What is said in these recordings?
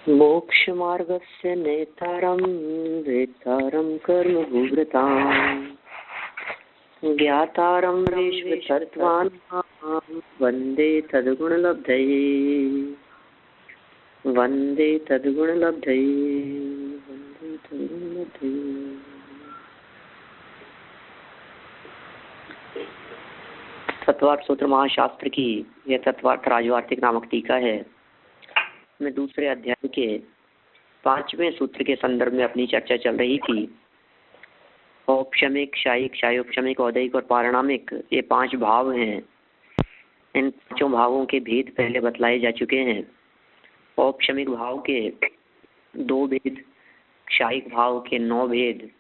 मोक्षमार्गस्य नेतारं वेत्तारं कर्मभूभृताम् ज्ञातारं विश्वतत्त्वानां वन्दे तद्गुणलब्धये वन्दे तद्गुणलब्धये वन्दे तद्गुणलब्धये। तत्वार्थ सूत्र महाशास्त्र की यह तत्वार्थ राजवार्तिक नामक टीका है। मैं दूसरे अध्याय के 5वें सूत्र के संदर्भ में अपनी चर्चा चल रही थी। औपशमिक, शायिक, शायोपशमिक, औदैहिक और पारिणामिक, ये 5 भाव हैं। इन 5 भावों के भेद पहले बतलाए जा चुके हैं। औपशमिक भाव के 2 भेद, शायिक भाव के 9 भेद,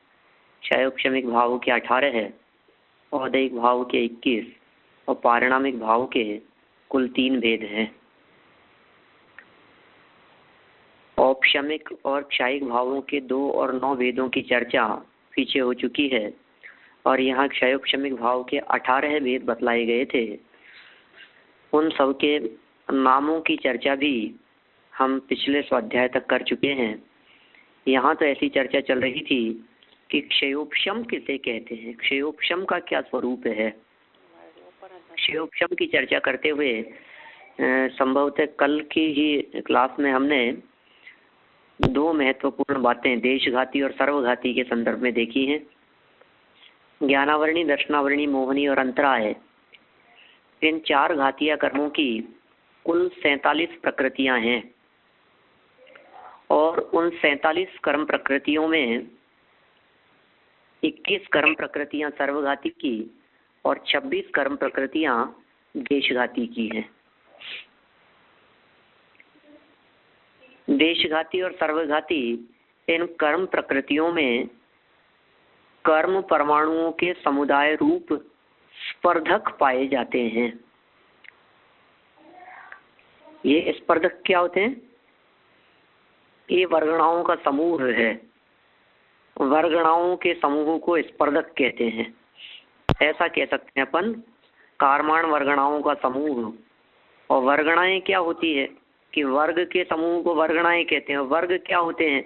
शायोपशमिक भाव के 18 है, औदैहिक भाव के 21 और पारिणामिक भाव के कुल 3 भेद हैं। औपशमिक और क्षायिक भावों के 2 और 9 भेदों की चर्चा पीछे हो चुकी है और यहाँ क्षयोपशमिक भाव के 18 भेद बतलाए गए थे। उन सब के नामों की चर्चा भी हम पिछले स्वाध्याय तक कर चुके हैं। यहाँ तो ऐसी चर्चा चल रही थी कि क्षयोपशम किसे कहते हैं, क्षयोपशम का क्या स्वरूप है। क्षयोपशम की चर्चा करते हुए संभवतः कल की ही क्लास में हमने 2 महत्वपूर्ण बातें देशघाती और सर्वघाती के संदर्भ में देखी हैं। ज्ञानावरणी, दर्शनावरणी, मोहनी और अंतराय, इन 4 घातीय कर्मों की कुल 47 प्रकृतियां हैं और उन 47 कर्म प्रकृतियों में 21 कर्म प्रकृतियां सर्वघाती की और 26 कर्म प्रकृतियां देशघाती की हैं। देशघाती और सर्वघाती इन कर्म प्रकृतियों में कर्म परमाणुओं के समुदाय रूप स्पर्धक पाए जाते हैं। ये स्पर्धक क्या होते हैं? ये वर्गणाओं का समूह है। वर्गणाओं के समूह को स्पर्धक कहते हैं। ऐसा कह सकते हैं अपन, कारमान वर्गणाओं का समूह। और वर्गणाएं क्या होती है कि वर्ग के समूह को वर्गणाएं कहते हैं। वर्ग क्या होते हैं?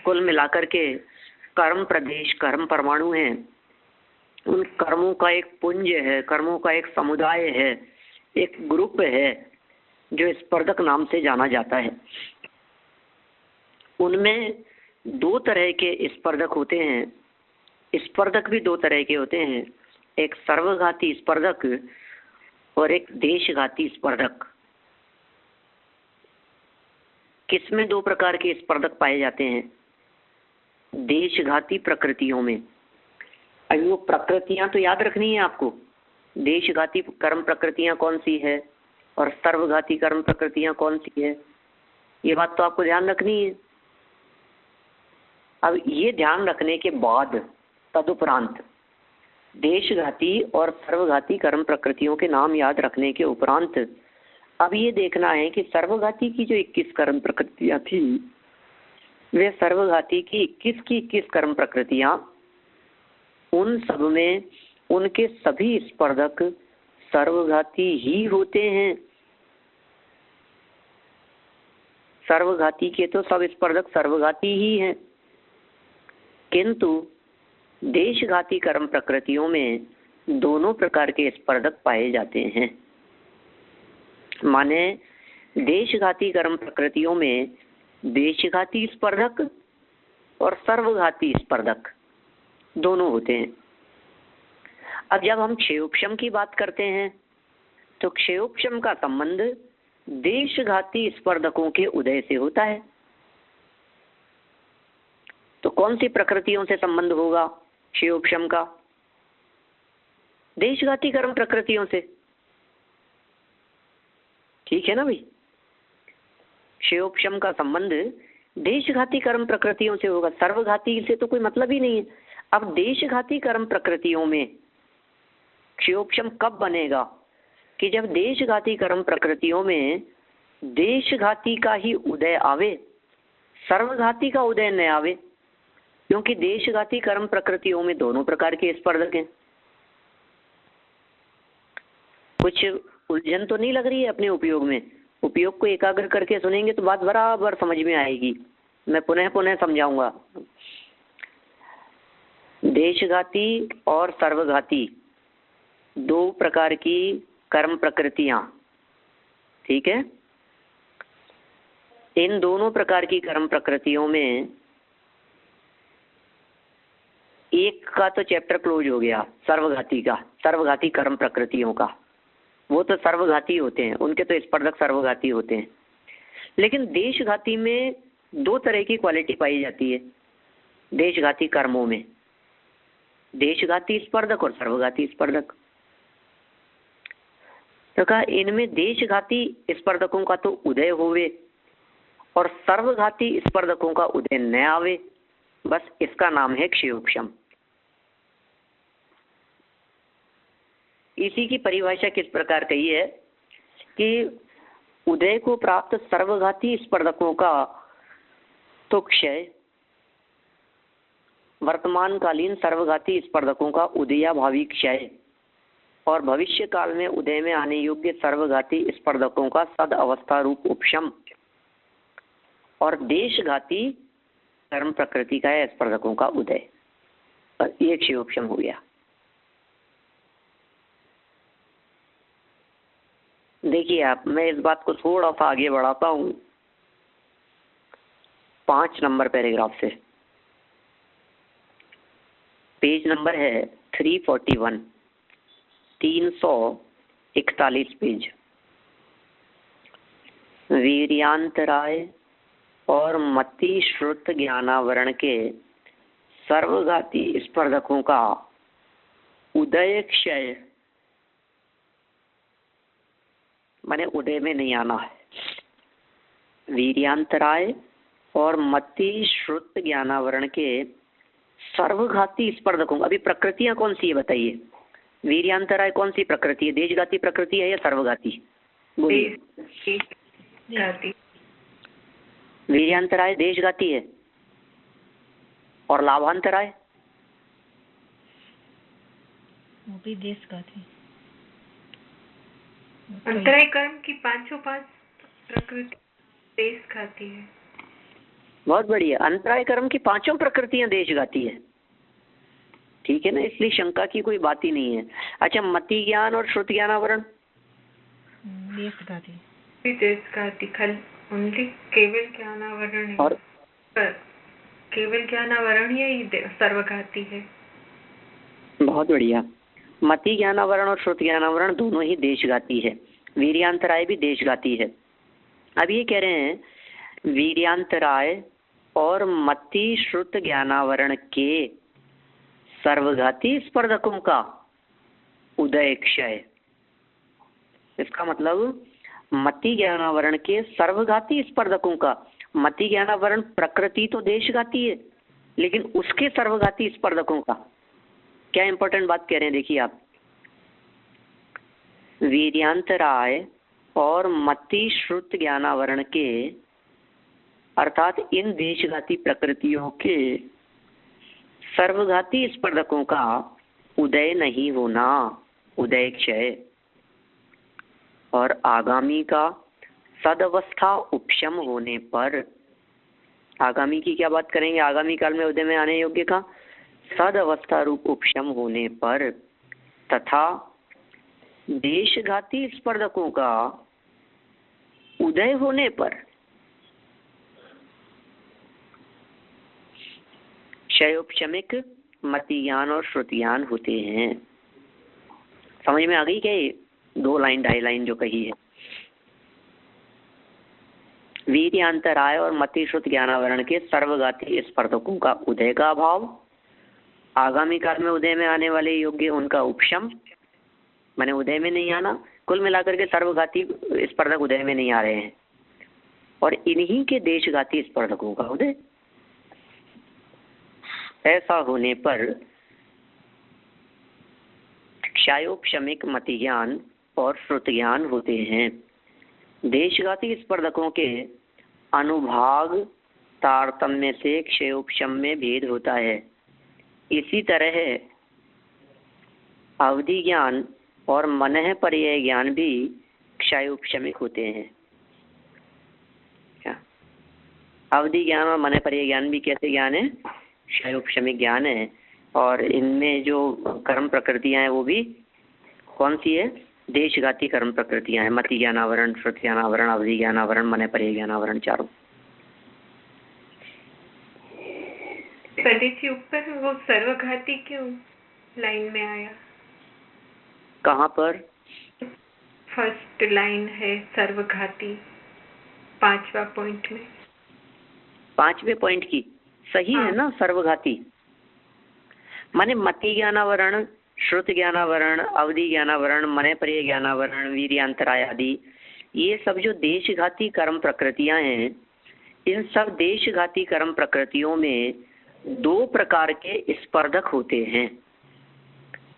कुल मिलाकर के कर्म प्रदेश, कर्म परमाणु हैं। उन कर्मों का एक पुंज है, कर्मों का एक समुदाय है, एक ग्रुप है जो स्पर्धक नाम से जाना जाता है। उनमें 2 तरह के स्पर्धक होते हैं। स्पर्धक भी 2 तरह के होते हैं, एक सर्वघाती स्पर्धक और एक देशघाती स्पर्धक। किसमें 2 प्रकार के स्पर्धक पाए जाते हैं? देशघाती प्रकृतियों में। अभी वो प्रकृतियां तो याद रखनी है आपको। देशघाती कर्म प्रकृतियां कौन सी है और सर्वघाती कर्म प्रकृतियां कौन सी है, ये बात तो आपको ध्यान रखनी है। अब ये ध्यान रखने के बाद तदुपरांत देशघाती और सर्वघाती कर्म प्रकृतियों के नाम याद रखने के उपरांत अब ये देखना है कि सर्वघाती की जो 21 कर्म प्रकृतियां थी, वे सर्वघाती की 21 कर्म प्रकृतियां, उन सब में उनके सभी स्पर्धक सर्वघाती ही होते हैं। सर्वघाती के तो सब स्पर्धक सर्वघाती ही हैं, किंतु देशघाती कर्म प्रकृतियों में दोनों प्रकार के स्पर्धक पाए जाते हैं। माने देशघाती कर्म प्रकृतियों में देशघाती स्पर्धक और सर्वघाती स्पर्धक दोनों होते हैं। अब जब हम क्षयोपशम की बात करते हैं तो क्षयोपशम का संबंध देशघाती स्पर्धकों के उदय से होता है। तो कौन सी प्रकृतियों से संबंध होगा क्षयोपशम का? देशघाती कर्म प्रकृतियों से। ठीक है ना भाई? क्षयोपशम का संबंध देशघाती कर्म प्रकृतियों से होगा, सर्वघाती से तो कोई मतलब ही नहीं है। अब देशघाती कर्म प्रकृतियों में क्षयोपशम कब बनेगा? कि जब देशघाती कर्म प्रकृतियों में देशघाती का ही उदय आवे, सर्वघाती का उदय न आवे। क्योंकि देशघाती कर्म प्रकृतियों में दोनों प्रकार के स्पर्धक हैं। कुछ उलझन तो नहीं लग रही है अपने उपयोग में? उपयोग को एकाग्र करके सुनेंगे तो बात बराबर समझ में आएगी। मैं पुनः पुनः समझाऊंगा। देशघाती और सर्वघाती दो प्रकार की कर्म प्रकृतियां, ठीक है। इन दोनों प्रकार की कर्म प्रकृतियों में एक का तो चैप्टर क्लोज हो गया, सर्वघाती का, सर्वघाती कर्म प्रकृतियों का। वो तो सर्वघाती होते हैं, उनके तो स्पर्धक सर्वघाती होते हैं। लेकिन देशघाती में दो तरह की क्वालिटी पाई जाती है देशघाती कर्मों में, देशघाती स्पर्धक और सर्वघाती स्पर्धक। तो कहा इनमें देशघाती स्पर्धकों का तो उदय होवे और सर्वघाती स्पर्धकों का उदय न आवे, बस इसका नाम है क्षयोक्षम। इसी की परिभाषा किस प्रकार कही है कि उदय को प्राप्त सर्वघाती स्पर्धकों का तो क्षय, वर्तमानकालीन सर्वघाती स्पर्धकों का उदयाभावी क्षय और भविष्य काल में उदय में आने योग्य सर्वघाती स्पर्धकों का सद अवस्था रूप उपशम और देशघाती कर्म प्रकृति का है स्पर्धकों का उदय, और ये क्षयोपशम हो गया। देखिए आप, मैं इस बात को थोड़ा सा आगे बढ़ाता हूं 5 नंबर पैराग्राफ से। पेज नंबर है 341, 341 पेज। वीर्यांतराय और मति श्रुत ज्ञानावरण के सर्वघाती स्पर्धकों का उदय क्षय, माने उदय में नहीं आना है। वीर्यांतराय और मति श्रुत ज्ञानावरण के सर्वघाती स्पर्धकों, अभी प्रकृतियां कौन सी है बताइए। वीर्यांतराय कौन सी प्रकृति है, देशघाती प्रकृति है या सर्वघाती? बोलिए। वीर्यांतराय देशघाती है और लाभांतराय वो भी देशघाती। अंतराय कर्म की 5 प्रकृति देशघाती है। बहुत बढ़िया, अंतराय कर्म की 5 प्रकृतियां देशघाती है, ठीक है ना, इसलिए शंका की कोई बात ही नहीं है। अच्छा, मति ज्ञान और श्रुत ज्ञानावरण देशघाती, देशघाती ओनली केवल ज्ञानावरण है, और केवल ज्ञानावरण ही सर्वघाती है। बहुत बढ़िया, मति ज्ञानावरण और श्रुत ज्ञानावरण दोनों ही देशघाती है, वीर्यांतराय भी देशघाती है। अब ये कह रहे हैं वीर्यांतराय और मति श्रुत ज्ञानावरण के सर्वघाती स्पर्धकों का उदय क्षय। इसका मतलब मति ज्ञानावरण के सर्वघाती स्पर्धकों का, मति ज्ञानावरण प्रकृति तो देशघाती है लेकिन उसके सर्वघाती स्पर्धकों का, क्या इंपॉर्टेंट बात कह रहे हैं देखिए आप। वीर्यांतराय और मति श्रुत ज्ञानावरण के अर्थात इन देशघाती प्रकृतियों के सर्वघाती स्पर्धकों का उदय नहीं होना, उदय क्षय, और आगामी का सदवस्था उपशम होने पर, आगामी की क्या बात करेंगे, आगामी काल में उदय में आने योग्य का सद अवस्था रूप उपशम होने पर तथा देशघाती स्पर्धकों का उदय होने पर क्षयोपशमिक मति ज्ञान और श्रुति ज्ञान होते हैं। समझ में आ गई क्या ये 2 लाइन 2.5 लाइन जो कही है। वीर्यांतराय और मति श्रुत ज्ञानावरण के सर्वघाती स्पर्धकों का उदय का अभाव, आगामी काल में उदय में आने वाले योग्य उनका उपशम, माने उदय में नहीं आना, कुल मिलाकर के सर्वघाती स्पर्धक उदय में नहीं आ रहे हैं, और इन्हीं के देशघाती स्पर्धकों का उदय। ऐसा होने पर क्षयोपशमिक मति ज्ञान और श्रुत ज्ञान होते हैं। देशघाती स्पर्धकों के अनुभाग तारतम्य से क्षयोपशम में भेद होता है। इसी तरह अवधि ज्ञान और मनः पर्यय ज्ञान भी क्षयोपशमिक होते हैं। अवधि ज्ञान और मन पर्याय ज्ञान भी कैसे ज्ञान है? क्षयोपशमिक ज्ञान है। और इनमें जो कर्म प्रकृतियां हैं वो भी कौन सी है? देशघाती कर्म प्रकृतियां हैं। मति ज्ञानावरण, श्रुति ज्ञानावरण, अवधि ज्ञानावरण, मन पर्याय ज्ञानावरण, चारों। पंडित जी ऊपर वो सर्वघाती क्यों लाइन में आया? कहाँ पर? फर्स्ट लाइन है सर्वघाती, 5वां पॉइंट में। 5वें पॉइंट की सही है ना? सर्वघाती माने मति ज्ञानावरण, श्रुति ज्ञानावरण, अवधि ज्ञानावरण, मन पर्याय ज्ञानावरण, वीर्यांतराय आदि, ये सब जो देशघाती कर्म प्रकृतियां हैं, इन सब देशघाती कर्म प्रकृतियों में 2 प्रकार के स्पर्धक होते हैं।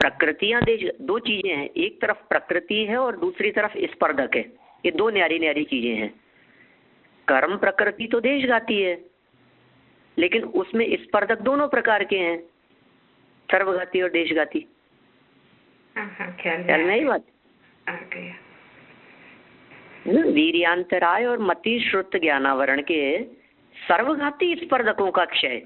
प्रकृतियां दो चीजें हैं, एक तरफ प्रकृति है और दूसरी तरफ स्पर्धक है। ये 2 न्यारी न्यारी चीजें हैं। कर्म प्रकृति तो देशघाती है, लेकिन उसमें स्पर्धक दोनों प्रकार के हैं, सर्वघाती और देशघाती। ख्याल में आई बात? आ गया। वीर्यांतराय और मति श्रुत ज्ञानावरण के सर्वघाती स्पर्धकों का क्षय,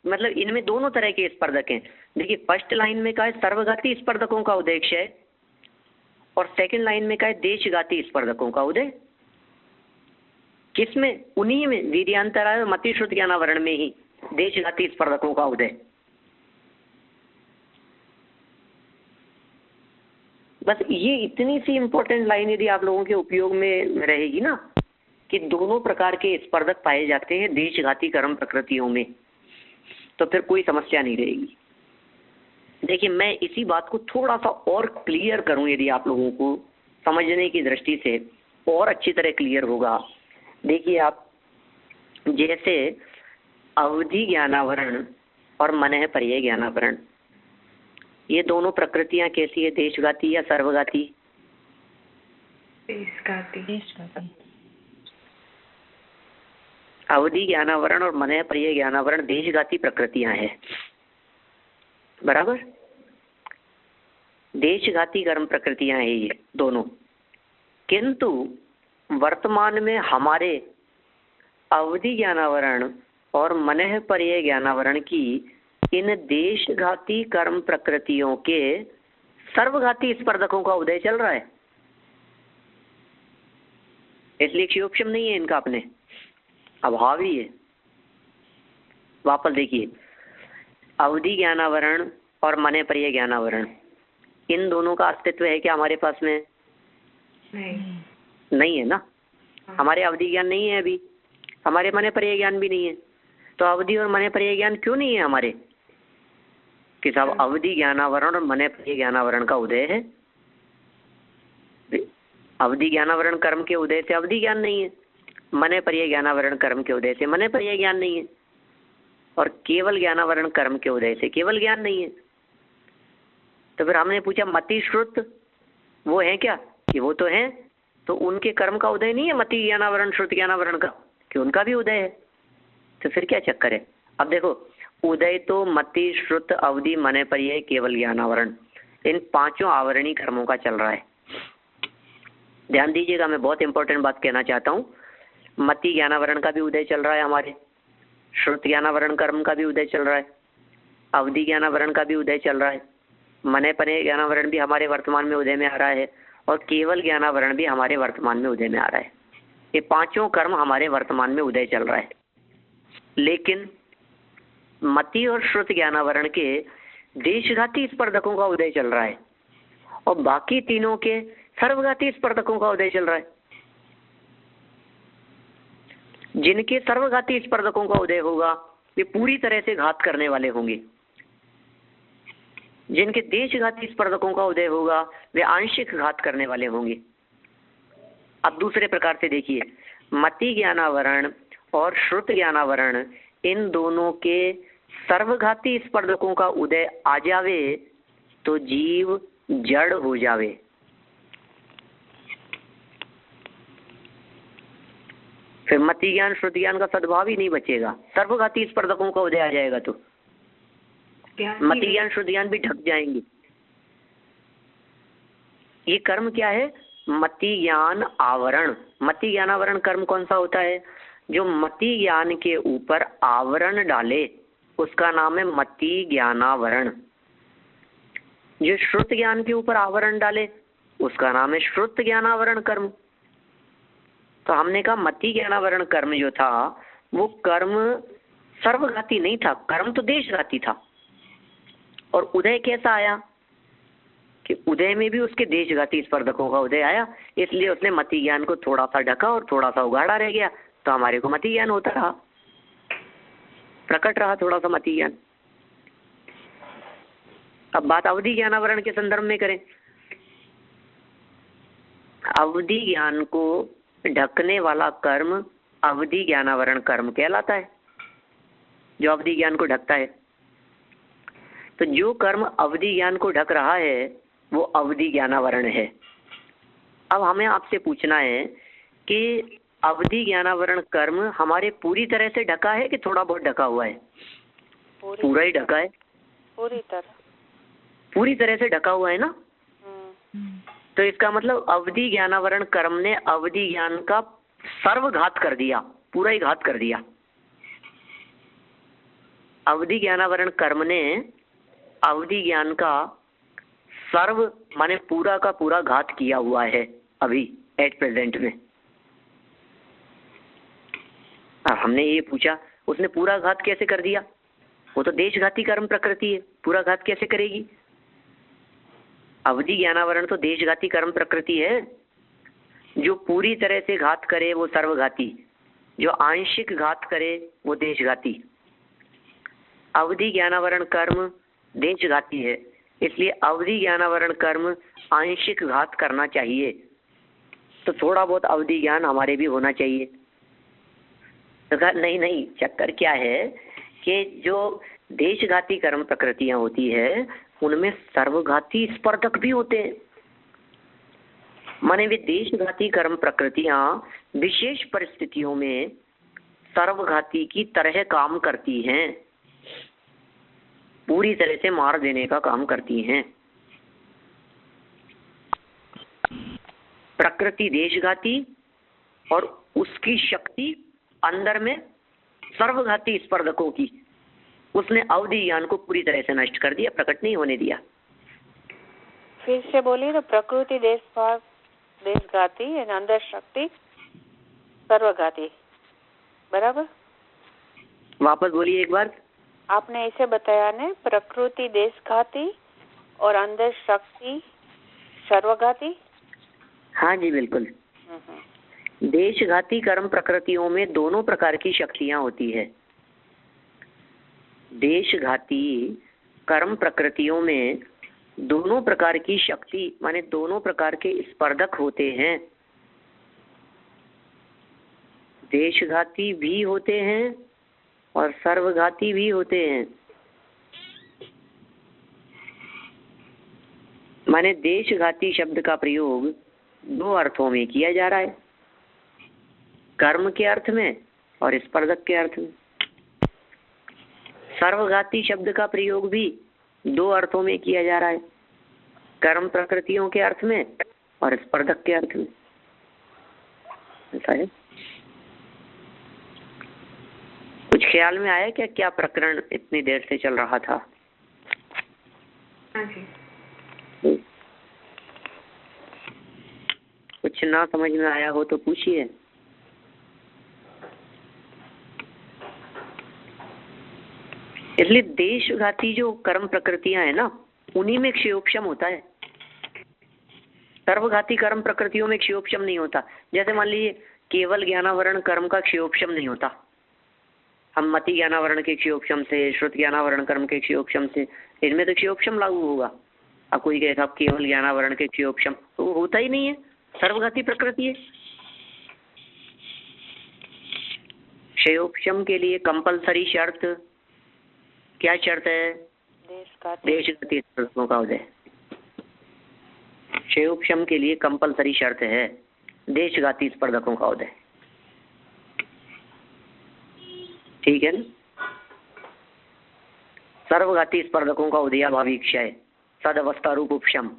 मतलब इनमें दोनों तरह के स्पर्धक हैं। देखिए फर्स्ट लाइन में कहा है सर्वघाती स्पर्धकों का उदय क्षय, और सेकंड लाइन में कहा है देशघाती स्पर्धकों का उदय। किसमें? उन्हीं में, वीर्यांतराय और मति श्रुत ज्ञानावरण में ही देशघाती स्पर्धकों का उदय। बस ये इतनी सी इंपॉर्टेंट लाइन यदि आप लोगों के उपयोग में रहेगी ना, कि दोनों प्रकार के स्पर्धक पाए जाते हैं देशघाती कर्म प्रकृतियों में, तो फिर कोई समस्या नहीं रहेगी। देखिए मैं इसी बात को थोड़ा सा और क्लियर करूं, यदि आप लोगों को समझने की दृष्टि से और अच्छी तरह क्लियर होगा। देखिए आप, जैसे अवधि ज्ञानावरण और मन पर्याय ज्ञानावरण, ये दोनों प्रकृतियां कैसी है? देशघाती या सर्वघाती? देशघाती। अवधि ज्ञानावरण और मन पर्याय ज्ञानावरण देशघाती प्रकृतियां हैं, बराबर? देशघाती कर्म प्रकृतियां हैं ये दोनों। किंतु वर्तमान में हमारे अवधि ज्ञानावरण और मन पर्याय ज्ञानावरण की इन देशघाती कर्म प्रकृतियों के सर्वघाती स्पर्धकों का उदय चल रहा है, इसलिए क्षयोपशम नहीं है इनका, अपने अभाव ही है। वापस देखिए, अवधि ज्ञानावरण और मन पर्याय ज्ञानावरण, इन दोनों का अस्तित्व है क्या हमारे पास में? नहीं है ना। हमारे अवधि ज्ञान नहीं है अभी, हमारे मन पर्याय ज्ञान भी नहीं है। तो अवधि और मन पर्याय ज्ञान क्यों नहीं है हमारे? कि साहब अवधि ज्ञानावरण और मन पर्याय ज्ञानावरण का उदय है। अवधि ज्ञानावरण कर्म के उदय से अवधि ज्ञान नहीं है, मन पर्याय ज्ञानावरण कर्म के उदय से मन पर्याय ज्ञान नहीं है, और केवल ज्ञानावरण कर्म के उदय से केवल ज्ञान नहीं है। तो फिर हमने पूछा मति श्रुत वो है क्या? कि वो तो है, तो उनके कर्म का उदय नहीं है मति ज्ञानावरण श्रुत ज्ञानावरण का, कि उनका भी उदय है। तो फिर क्या चक्कर है? अब देखो, उदय तो मति श्रुत अवधि मन पर्याय केवल ज्ञानावरण, इन 5 आवरणी कर्मों का चल रहा है। ध्यान दीजिएगा, मैं बहुत इंपॉर्टेंट बात कहना चाहता हूँ। मति ज्ञानावरण का भी उदय चल रहा है हमारे, श्रुत ज्ञानावरण कर्म का भी उदय चल रहा है, अवधि ज्ञानावरण का भी उदय चल रहा है, मन पर्याय ज्ञानावरण भी हमारे वर्तमान में उदय में आ रहा है, और केवल ज्ञानावरण भी हमारे वर्तमान में उदय में आ रहा है। ये 5 कर्म हमारे वर्तमान में उदय चल रहा है। लेकिन मति और श्रुत ज्ञानावरण के देशघाती स्पर्धकों का उदय चल रहा है, और बाकी तीनों के सर्वघाती स्पर्धकों का उदय चल रहा है। जिनके सर्वघाती स्पर्धकों का उदय होगा वे पूरी तरह से घात करने वाले होंगे, जिनके देशघाती स्पर्धकों का उदय होगा वे आंशिक घात करने वाले होंगे। अब दूसरे प्रकार से देखिए, मति ज्ञानावरण और श्रुत ज्ञानावरण, इन दोनों के सर्वघाती स्पर्धकों का उदय आ जावे तो जीव जड़ हो जावे। फिर मति ज्ञान श्रुति ज्ञान का सद्भाव ही नहीं बचेगा, सर्वघाती स्पर्धकों का उदय आ जाएगा तो मति ज्ञान श्रुति ज्ञान भी ढक जाएंगे। ये कर्म क्या है? मति ज्ञान आवरण। मति ज्ञानावरण कर्म कौन सा होता है? जो मति ज्ञान के ऊपर आवरण डाले उसका नाम है मति ज्ञानावरण। जो श्रुत ज्ञान के ऊपर आवरण डाले उसका नाम है श्रुत ज्ञानावरण कर्म। तो हमने कहा मति ज्ञानावरण कर्म जो था वो कर्म सर्वघाती नहीं था, कर्म तो देशघाती था। और उदय कैसा आया कि उदय में भी उसके देशघाती स्पर्धकों का उदय आया, इसलिए उसने मति ज्ञान को थोड़ा सा ढका और थोड़ा सा उगाड़ा रह गया, तो हमारे को मति ज्ञान होता रहा, प्रकट रहा थोड़ा सा मति ज्ञान। अब बात अवधि ज्ञानावरण के संदर्भ में करें। अवधि ज्ञान को ढकने वाला कर्म अवधि ज्ञानावरण कर्म कहलाता है, जो अवधि ज्ञान को ढकता है। तो जो कर्म अवधि ज्ञान को ढक रहा है वो अवधि ज्ञानावरण है। अब हमें आपसे पूछना है कि अवधि ज्ञानावरण कर्म हमारे पूरी तरह से ढका है कि थोड़ा बहुत ढका हुआ है? पूरा ही ढका है, पूरी तरह से ढका हुआ है ना। तो इसका मतलब अवधि ज्ञानावरण कर्म ने अवधि ज्ञान का सर्वघात कर दिया, पूरा ही घात कर दिया। अवधि ज्ञानावरण कर्म ने अवधि ज्ञान का सर्व माने पूरा का पूरा घात किया हुआ है अभी एट प्रेजेंट में। अब हमने ये पूछा उसने पूरा घात कैसे कर दिया? वो तो देशघाती कर्म प्रकृति है, पूरा घात कैसे करेगी? अवधि ज्ञानावरण तो देशघाती कर्म प्रकृति है। जो पूरी तरह से घात करे वो सर्वघाती, जो आंशिक घात करे वो देशघाती। अवधि ज्ञानावरण कर्म देशघाती है, इसलिए अवधि ज्ञानावरण कर्म आंशिक घात करना चाहिए। तो थोड़ा बहुत अवधि ज्ञान हमारे भी होना चाहिए। तो कहा नहीं, चक्कर क्या है कि जो देशघाती कर्म प्रकृतियां होती है उनमें सर्वघाती स्पर्धक भी होते हैं। माने वे देशघाती कर्म प्रकृतियां विशेष परिस्थितियों में सर्वघाती की तरह काम करती हैं, पूरी तरह से मार देने का काम करती हैं। प्रकृति देशघाती और उसकी शक्ति अंदर में सर्वघाती स्पर्धकों की, उसने अवधि ज्ञान को पूरी तरह से नष्ट कर दिया, प्रकट नहीं होने दिया। फिर से बोलिए तो प्रकृति देशघाती और अंदर शक्ति सर्वघाती, बराबर? वापस बोलिए एक बार। आपने ऐसे बताया ने प्रकृति देशघाती और अंदर शक्ति सर्वघाती। हाँ जी बिल्कुल। देशघाती कर्म प्रकृतियों में दोनों प्रकार की शक्तियां होती है। देशघाती कर्म प्रकृतियों में दोनों प्रकार की शक्ति माने दोनों प्रकार के स्पर्धक होते हैं। देशघाती भी होते हैं और सर्वघाती भी होते हैं। माने देशघाती शब्द का प्रयोग दो अर्थों में किया जा रहा है, कर्म के अर्थ में और स्पर्धक के अर्थ में। सर्वघाती शब्द का प्रयोग भी दो अर्थों में किया जा रहा है, कर्म प्रकृतियों के अर्थ में और स्पर्धक के अर्थ में। ऐसा है। कुछ ख्याल में आया क्या क्या प्रकरण इतनी देर से चल रहा था? हाँ जी। कुछ ना समझ में आया हो तो पूछिए। इसलिए देशघाती जो कर्म प्रकृतियां है ना उन्हीं में क्षयोपशम होता है। सर्वघाती कर्म प्रकृतियों में क्षयोपशम नहीं होता। जैसे मान लीजिए केवल ज्ञानावरण कर्म का क्षयोपशम नहीं होता। हम मति ज्ञानावरण के क्षयोपशम से, श्रुत ज्ञानावरण कर्म के क्षयोपशम से, इनमें तो क्षयोपशम लागू होगा। अब कोई कहे साहब केवल ज्ञानावरण के क्षयोपशम, तो होता ही नहीं है, सर्वघाती प्रकृति है। क्षयोपशम के लिए कंपलसरी शर्त क्या शर्त है? देशघाती स्पर्धकों का उदय। क्षयोपशम के लिए कंपलसरी शर्त है देशघाती स्पर्धकों का उदय। ठीक है ना? सर्वघाती स्पर्धकों का उदयाभावी क्षय, सदवस्था रूप उपशम,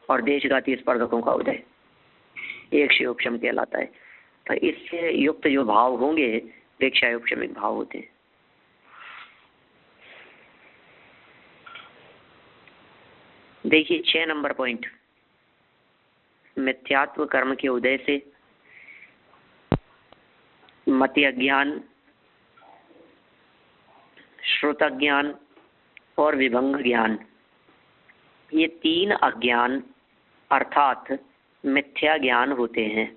और देशघाती स्पर्धकों का उदय एक क्षयोपशम कहलाता है। तो इससे युक्त जो भाव होंगे वे क्षयोपशमिक भाव होते हैं। देखिए 6 नंबर पॉइंट, मिथ्यात्व कर्म के उदय से मति अज्ञान, श्रुत ज्ञान और विभंग ज्ञान, ये 3 अज्ञान अर्थात मिथ्या ज्ञान होते हैं।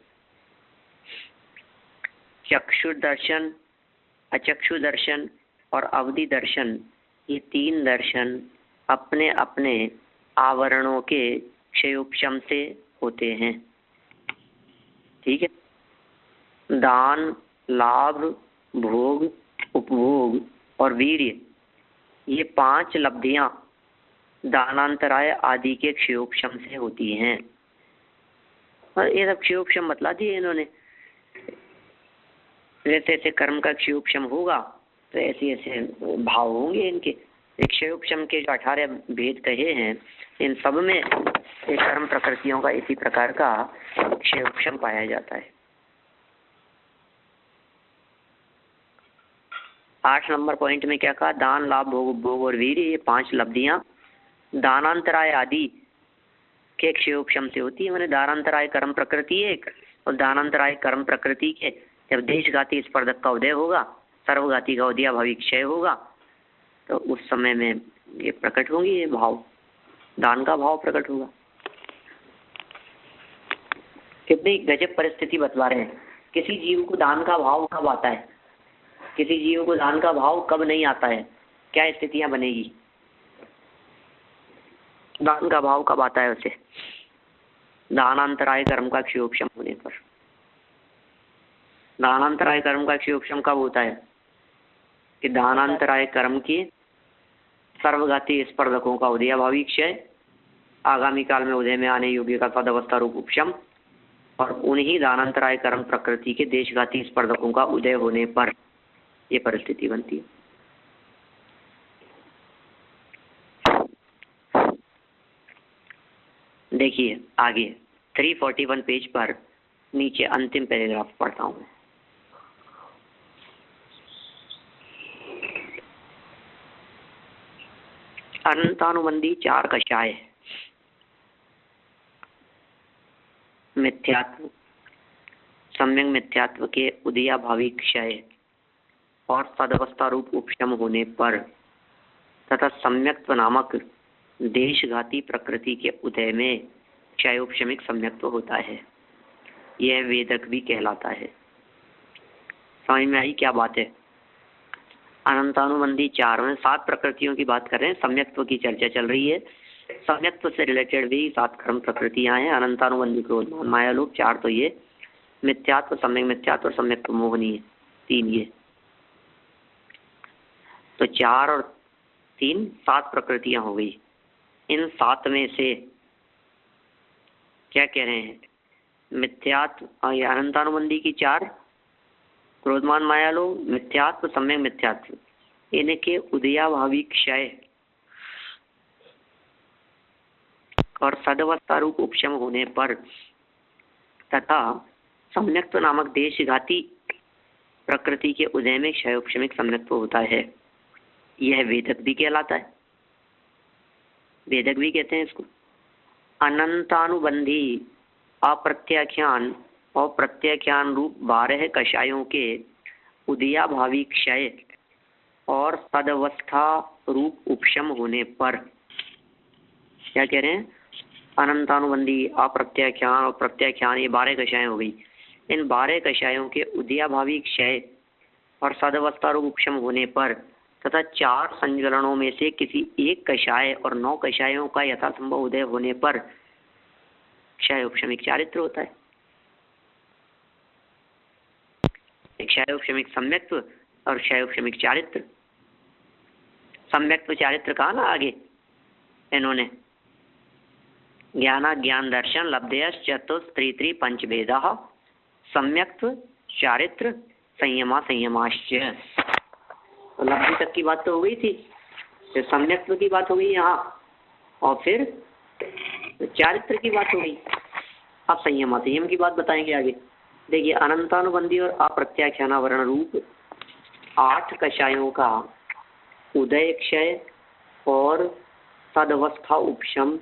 चक्षु दर्शन, अचक्षु दर्शन और अवधि दर्शन, ये 3 दर्शन अपने अपने आवरणों के क्षयोपशम से होते हैं। ठीक है। दान, लाभ, भोग, उपभोग और वीर्य, ये 5 लब्धियां दानांतराय आदि के क्षयोपशम से होती हैं। और ये सब क्षयोपशम बतला दिए इन्होंने। जैसे ऐसे कर्म का क्षयोपशम होगा तो ऐसे ऐसे भाव होंगे इनके। क्षयोपशम के जो 18 भेद कहे हैं, इन सब में एक कर्म प्रकृतियों का इसी प्रकार का क्षयोपशम पाया जाता है। 8 नंबर पॉइंट में क्या कहा? दान, लाभ, भोग, उपभोग और वीर्य, ये 5 लब्धियां दानांतराय आदि के क्षयोपशम से होती है। मैंने दानांतराय कर्म प्रकृति एक और दानांतराय कर्म प्रकृति के जब देशघाती स्पर्धक का उदय होगा, सर्वघाती का उदयाभावी क्षय होगा, तो उस समय में ये प्रकट होंगी, ये भाव, दान का भाव प्रकट होगा। कितनी गजब परिस्थिति बतला रहे हैं। किसी जीव को दान का भाव कब आता है, किसी जीव को दान का भाव कब नहीं आता है, क्या स्थितियां बनेगी? दान का भाव कब आता है उसे? दानांतराय कर्म का क्षयोपशम होने पर। दानांतराय कर्म का क्षयोपशम कब होता है? कि दानांतराय कर्म की सर्वघाती स्पर्धकों का उदयाभावी क्षय, आगामी काल में उदय में आने योग्य का सदवस्था रूप उपशम, और उन्हीं दानांतराय कर्म प्रकृति के देशघाती स्पर्धकों का उदय होने पर ये परिस्थिति बनती है। देखिए आगे 341 पेज पर नीचे अंतिम पैराग्राफ पढ़ता हूं। अनंतानुबंधी 4 कषाय, मिथ्यात्व, सम्यक मिथ्यात्व के उदयाभावी क्षय और सदवस्था रूप उपशम होने पर तथा सम्यक्त्व नामक देशघाती प्रकृति के उदय में क्षयोपशमिक सम्यक्त्व होता है। यह वेदक भी कहलाता है। समझ में आई क्या बात है? अनंतानुबंधी 4 में 7 प्रकृतियों की बात कर रहे हैं, सम्यक्त्व की चर्चा चल रही है। सम्यक्त्व से रिलेटेड भी 7 कर्म प्रकृतियां हैं। अनंतानुबंधी, क्रोध, मान, माया, लोभ, 4 तो ये, मिथ्यात्व, सम्यक मिथ्यात्व और सम्यक्त्व मोहनीय 3 ये। तो 4 और 3 7 प्रकृतियां हो गई। इन 7 में से क्या कह रहे हैं? मिथ्यात्व, अनंतानुबंधी की 4, क्रोधमान माया लोभ, मिथ्यात्व, सम्यक मिथ्यात्व, इनके उदयाभावी क्षय और सदवस्था रूप उपशम होने पर तथा सम्यक्त्व नामक देशघाती प्रकृति के उदय में क्षयोपशमिक सम्यक्त्व होता है। यह वेदक भी कहलाता है। वेदक भी कहते हैं इसको। अनंतानुबंधी अप्रत्याख्यान और प्रत्याख्यान रूप 12 कषायों के उदयाभावी क्षय और सदवस्था रूप उपशम होने पर क्या कह रहे हैं? अनंतानुबंधी, अप्रत्याख्यान और प्रत्याख्यान, ये 12 कषाय हो गई। इन 12 कषायों के उदयाभावी क्षय और सदवस्था रूप उपशम होने पर तथा 4 संज्वलनों में से किसी एक कषाय और 9 कषायों का यथासंभव उदय होने पर क्षयोपशमिक चारित्र होता है। क्षयोपशमिक सम्यक्त्व और क्षयोपशमिक चारित्र। सम्यक्त्व चारित्र कहा ना आगे इन्होंने, ज्ञान ज्ञान दर्शन लब्धेयश्च चतुस्त्रि पंचभेदः, सम्यक्त्व चारित्र संयमा संयमाश्च। तो लब्धि तक की बात तो हो गई थी, फिर सम्यक्त्व की बात हो गई यहाँ, और फिर चारित्र की बात हो गई। अब संयम की बात बताएंगे आगे। देखिए, अनंतानुबंधी और अप्रत्याख्यानावरण रूप 8 कषायों का उदय क्षय और तदवस्था उपशम,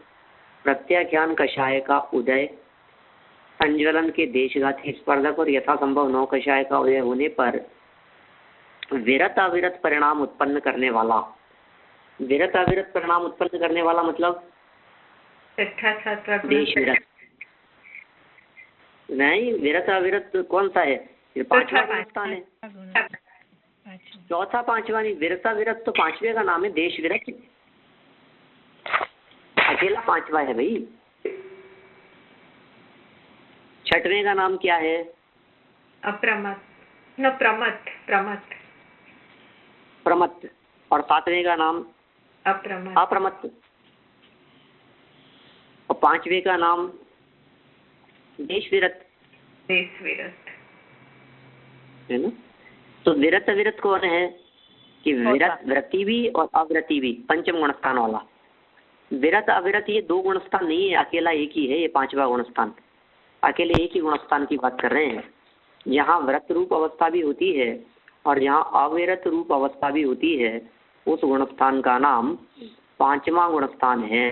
प्रत्याख्यान कषाय का उदय, संज्वलन के देशघाती स्पर्धक और यथासंभव 9 कषाय का उदय होने पर विरत अविरत परिणाम उत्पन्न करने वाला, विरत अविरत परिणाम उत्पन्न करने वाला मतलब देश विरत नहीं, विरत अविरत कौन सा है? ये 5वां गुणस्थान है। चौथा 5वां नहीं, विरत अविरत तो 5वें का नाम है, देश विरत अकेला 5वां है भाई। 6वें का नाम क्या है? अप्रमत न प्रमत, प्रमत प्रमत्त। और 7वें का नाम अप्रमत, अप्रमत्त। और 5वें का नाम देश विरत, देश विरत है ना। तो विरत अविरत कौन है? कि विरत व्रति भी और अव्रति भी, पंचम गुणस्थान वाला। विरत अविरत ये 2 गुणस्थान नहीं है, अकेला एक ही है, ये 5वां गुणस्थान। अकेले एक ही गुणस्थान की बात कर रहे हैं। यहाँ व्रत रूप अवस्था भी होती है और यहाँ अविरत रूप अवस्था भी होती है, उस गुणस्थान का नाम 5वां गुणस्थान है।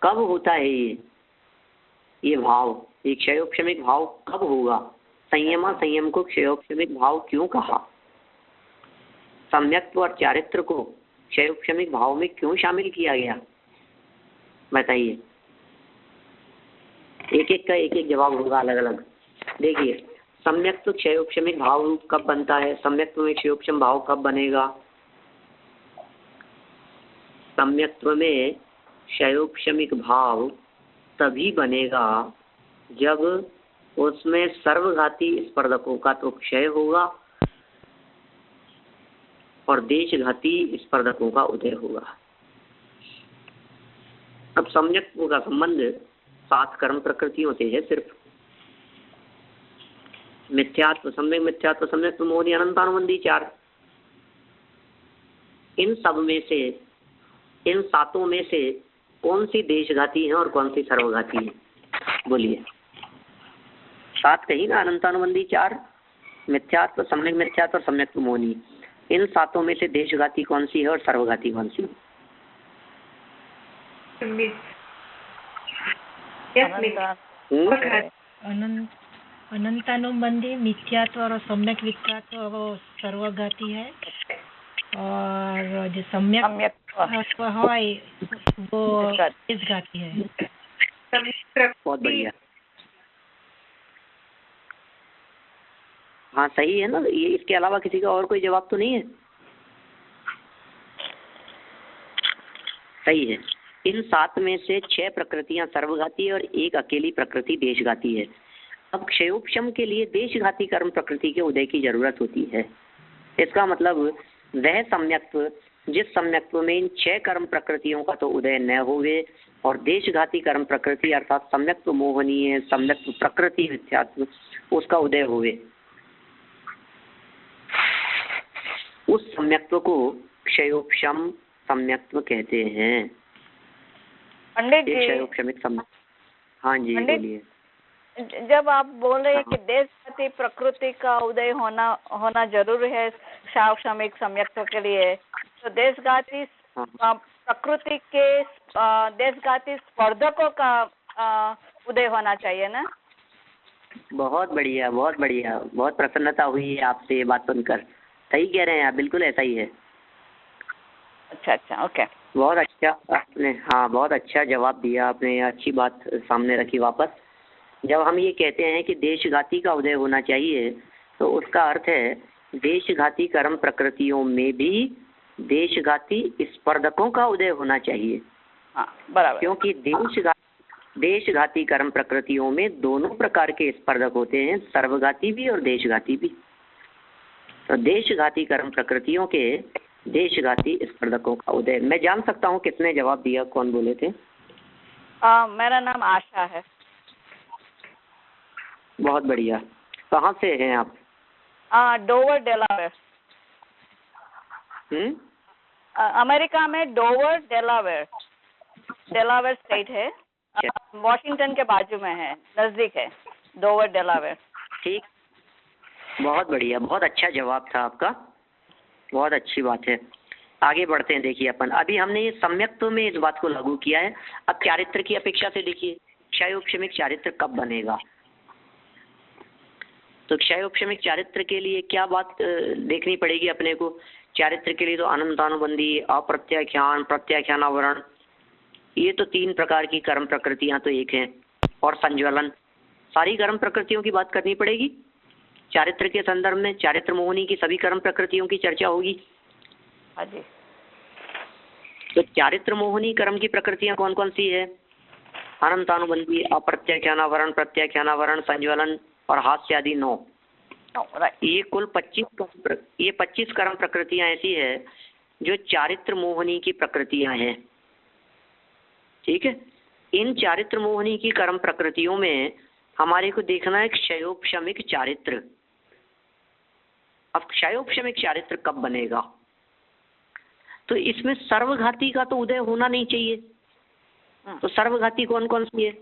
कब होता है ये भाव, ये क्षयोपशमिक भाव कब होगा? संयमा संयम को क्षयोपशमिक भाव क्यों कहा? सम्यक्त्व और चारित्र को क्षयोपशमिक भाव में क्यों शामिल किया गया? बताइए। एक एक का एक एक जवाब होगा अलग अलग। देखिए, सम्यक्त्व क्षयोपशमिक भाव रूप कब बनता है? सम्यक्त्व में क्षयोपशम भाव कब बनेगा? सम्यक्त्व में क्षयोपशमिक भाव तभी बनेगा जब उसमें सर्वघाती स्पर्धकों का तो क्षय होगा और देशघाती स्पर्धकों का उदय होगा। अब सम्यक्त्व का संबंध 7 कर्म प्रकृतियों से है सिर्फ। मिथ्यात्व, सम्यक मिथ्यात्व, सम्यक्त्व, मोहनी, अनंतानुबंधी 4। इन सब में से, इन 7 में से कौन सी देशघाती है और कौन सी सर्वघाती है? बोलिए। 7 कही ना, अनंतानुबंधी 4, मिथ्यात्व, सम्यक मिथ्यात्व और सम्यक्त्व मोहनी। इन 7 में से देशघाती कौन सी है और सर्वघाती कौन सी? अनंतानुबंधी मिथ्यात्व और सम्यक मिथ्यात्व वो सर्वघाती है, और जो सम्यक है वो देशघाती है। बहुत बढ़िया। हाँ सही है ना ये, इसके अलावा किसी का और कोई जवाब तो नहीं है? सही है। इन 7 में से 6 प्रकृतियां सर्वघाती और 1 अकेली प्रकृति देशघाती है। अब क्षयोपशम के लिए देशघाती कर्म प्रकृति के उदय की जरूरत होती है। इसका मतलब वह सम्यक्त्व, जिस सम्यक्त्व में इन 6 कर्म प्रकृतियों का तो उदय न होवे और देशघाती कर्म प्रकृति अर्थात सम्यक्त्व मोहनीय, सम्यक्त्व प्रकृति मिथ्यात्व, उसका उदय होवे, उस सम्यक्त्व को क्षयोपशम सम्यक्त्व कहते हैं। पंडित जी, क्षयोपशमिक सम्यक्त्व। हाँ जी बोलिए। जब आप बोल रहे हैं कि देशघाती प्रकृति का उदय होना जरूरी है क्षयोपशमिक सम्यक्त्व के लिए, तो देशघाती प्रकृति के देशघाती स्पर्धकों का उदय होना चाहिए ना? बहुत बढ़िया, बहुत बढ़िया, बहुत प्रसन्नता हुई है आपसे ये बात सुनकर। सही कह रहे हैं आप, बिल्कुल ऐसा ही है। अच्छा, ओके। बहुत अच्छा आपने, हाँ बहुत अच्छा जवाब दिया आपने, अच्छी बात सामने रखी वापस। जब हम ये कहते हैं कि देशघाती का उदय होना चाहिए तो उसका अर्थ है देशघाती कर्म प्रकृतियों में भी देशघाती स्पर्धकों का उदय होना चाहिए। हाँ बराबर। क्योंकि देशघाती कर्म प्रकृतियों में दोनों प्रकार के स्पर्धक होते हैं, सर्वघाती भी और देशघाती भी। तो देशघाती कर्म प्रकृतियों के देशघाती स्पर्धकों का उदय। मैं जान सकता हूँ किसने जवाब दिया, कौन बोले थे? मेरा नाम आशा है। बहुत बढ़िया। कहाँ से हैं आप? Dover, Delaware. अमेरिका में डोवर, डेलावेयर स्टेट है। वॉशिंगटन के बाजू में है, नजदीक है, डोवर डेलावेयर। ठीक, बहुत बढ़िया, बहुत अच्छा जवाब था आपका, बहुत अच्छी बात है। आगे बढ़ते हैं। देखिए अपन अभी हमने ये सम्यक्त्व में इस बात को लागू किया है। अब चारित्र की अपेक्षा से देखिए क्षयोपशमिक चारित्र कब बनेगा। तो क्षयोपशमिक चारित्र के लिए क्या बात देखनी पड़ेगी अपने को। चारित्र के लिए तो अनंतानुबंधी, अप्रत्याख्यान, प्रत्याख्यानावरण, ये तो 3 प्रकार की कर्म प्रकृतियां तो एक हैं, और संज्वलन, सारी कर्म प्रकृतियों की बात करनी पड़ेगी चारित्र के संदर्भ में। चारित्र मोहिनी की सभी कर्म प्रकृतियों की चर्चा होगी। हाँ जी। तो चारित्र मोहिनी कर्म की प्रकृतियां कौन कौन सी है। अनंतानुबंधी, अप्रत्याख्यानावरण, प्रत्याख्यानावरण, संज्वलन और हास्य आदि 9। ये कुल 25 कर्म प्रकृतियां ऐसी है जो चारित्र मोहिनी की प्रकृतियां हैं। ठीक है, इन चारित्र मोहिनी की कर्म प्रकृतियों में हमारे को देखना है क्षयोपशमिक चारित्र। अब क्षयोपशमिक चारित्र कब बनेगा। तो इसमें सर्वघाती का तो उदय होना नहीं चाहिए। तो सर्वघाती कौन कौन सी है।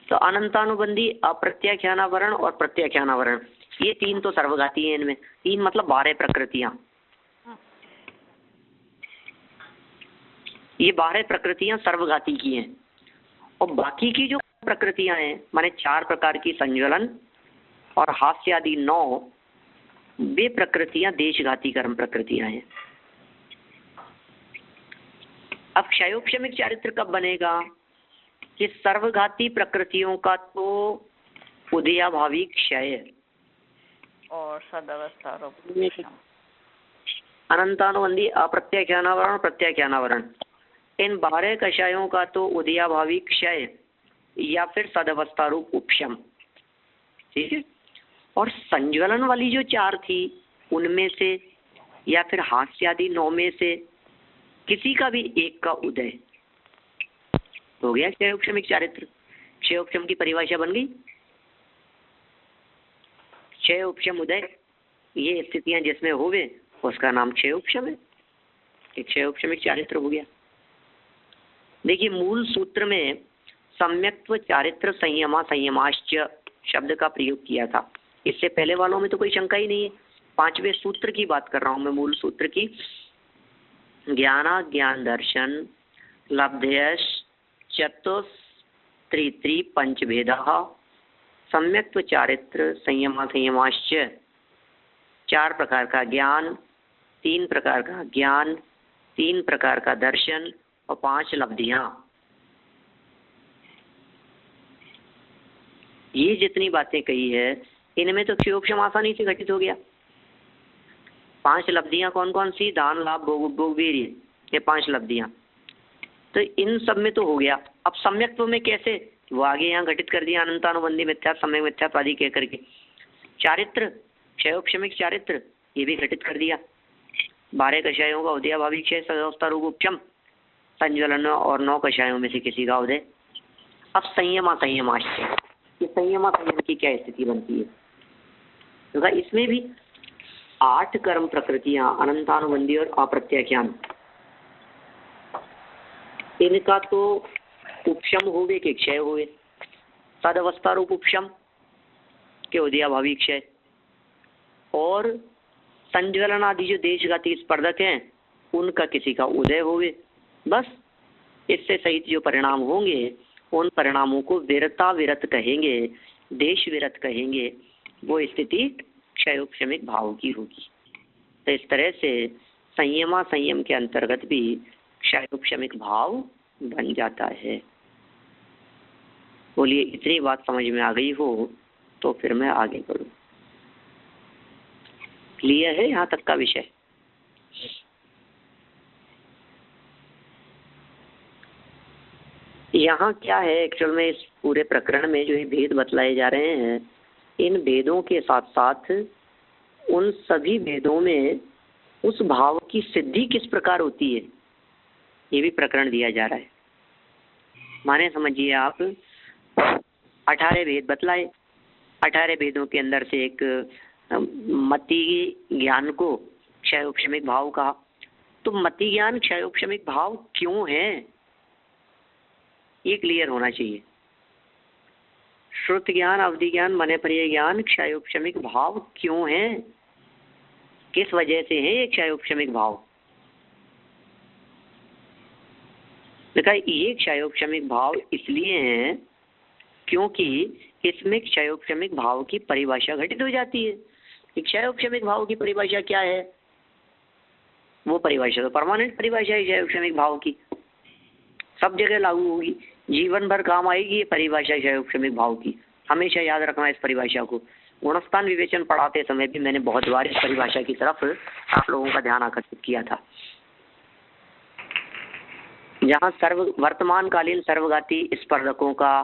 तो अनंतानुबंधी, अप्रत्याख्यानावरण और प्रत्याख्यानावरण, ये 3 तो सर्वघाती है। इनमें 3 मतलब 12 प्रकृतियां। ये 12 प्रकृतियां सर्वघाती की हैं। और बाकी की जो प्रकृतियां हैं माने 4 प्रकार की संज्वलन और हास्य आदि 9, वे प्रकृतियां देशघाती कर्म प्रकृतियां हैं। अब क्षयोपशमिक चारित्र कब बनेगा कि सर्वघाती प्रकृतियों का तो उदयाभावी क्षय और सदवस्था अनंतानुबंधी, अप्रत्याख्यानावरण, प्रत्याख्यानावरण, इन 12 कषायों का तो उदयाभावी क्षय या फिर सदवस्था रूप उपशम। ठीक है, और संज्वलन वाली जो 4 थी उनमें से या फिर हास्य आदि 9 में से किसी का भी एक का उदय हो गया क्षयोपशमिक चारित्र। क्षयोपशम की परिभाषा बन गई। क्षयोपशम उदय, ये स्थितियां जिसमें होवे उसका नाम क्षयोपशम है। क्षयोपशमिक चारित्र हो गया। देखिए मूल सूत्र में सम्यक्त्व चारित्र संयमा संयमाश्च शब्द का प्रयोग किया था। इससे पहले वालों में तो कोई शंका ही नहीं है। 5वें सूत्र की बात कर रहा हूं मैं, मूल सूत्र की। ज्ञान दर्शन लब्धयश चतुस्त्रि पंचभेदः सम्यक्त्व चारित्र संयमा संयमाश्च, 4 प्रकार का ज्ञान, 3 प्रकार का ज्ञान, 3 प्रकार का दर्शन और 5 लब्धियां। ये जितनी बातें कही है इनमें तो क्षयोपशम आसानी से घटित हो गया। 5 लब्धियां कौन कौन सी। दान, लाभ, भोग, उपभोग, वीर्य, ये 5 लब्धियां। तो इन सब में तो हो गया। अब सम्यक्त्व में कैसे, वो आगे यहाँ घटित कर दिया। अनंतानुबंधी मिथ्या, सम्यक मिथ्या आदि कह करके। चारित्र क्षयोपशमिक चारित्र ये भी घटित कर दिया। 12 कषायों का उदयाभावी क्षय, सदवस्था रूप उपशम, संज्वलन और 9 कषायों में से किसी का उदय। अब संयमा संयमाश्चर्य, ये संयमा संयम की क्या स्थिति बनती है। तो इसमें भी 8 कर्म प्रकृतियां अनंतानुबंधी और अप्रत्याख्यान, इनका तो उपशम होवे के क्षय हुए। सदवस्था रूप उपशम के उदयाभावी क्षय, और संज्वलन आदि जो देशघाती स्पर्धक हैं उनका किसी का उदय होवे। बस इससे सहित जो परिणाम होंगे उन परिणामों को विरता विरत कहेंगे, देश विरत कहेंगे। वो स्थिति क्षयोपशमिक भाव की होगी। तो इस तरह से संयमा संयम के अंतर्गत भी क्षयोपशमिक भाव बन जाता है। बोलिए इतनी बात समझ में आ गई हो तो फिर मैं आगे बढ़ूं। क्लियर है यहाँ तक का विषय। यहाँ क्या है एक्चुअल में, इस पूरे प्रकरण में जो ये भेद बतलाए जा रहे हैं, इन भेदों के साथ साथ उन सभी भेदों में उस भाव की सिद्धि किस प्रकार होती है ये भी प्रकरण दिया जा रहा है। माने समझिए आप 18 भेद बतलाए। 18 भेदों के अंदर से एक मति ज्ञान को क्षयोपशमिक भाव कहा। तो मति ज्ञान क्षयोपशमिक भाव क्यों है ये क्लियर होना चाहिए। श्रुत ज्ञान, अवधि ज्ञान, मने पर्याय ज्ञान क्षयोपशमिक भाव क्यों है? किस वजह से है ये क्षयोपशमिक भाव? देखा, ये क्षयोपशमिक भाव इसलिए है क्योंकि इसमें क्षयोपशमिक भाव की परिभाषा घटित हो जाती है। क्षयोपशमिक भाव की परिभाषा क्या है? वो परिभाषा तो परमानेंट परिभाषा है क्षयोपशमिक भाव की, सब जगह लागू होगी, जीवन भर काम आएगी ये परिभाषा क्षयोपशमिक भाव की। हमेशा याद रखना इस परिभाषा को। गुणस्थान विवेचन पढ़ाते समय भी मैंने बहुत बार इस परिभाषा की तरफ आप लोगों का ध्यान आकर्षित किया था। जहाँ वर्तमान कालीन सर्वघाती स्पर्धकों का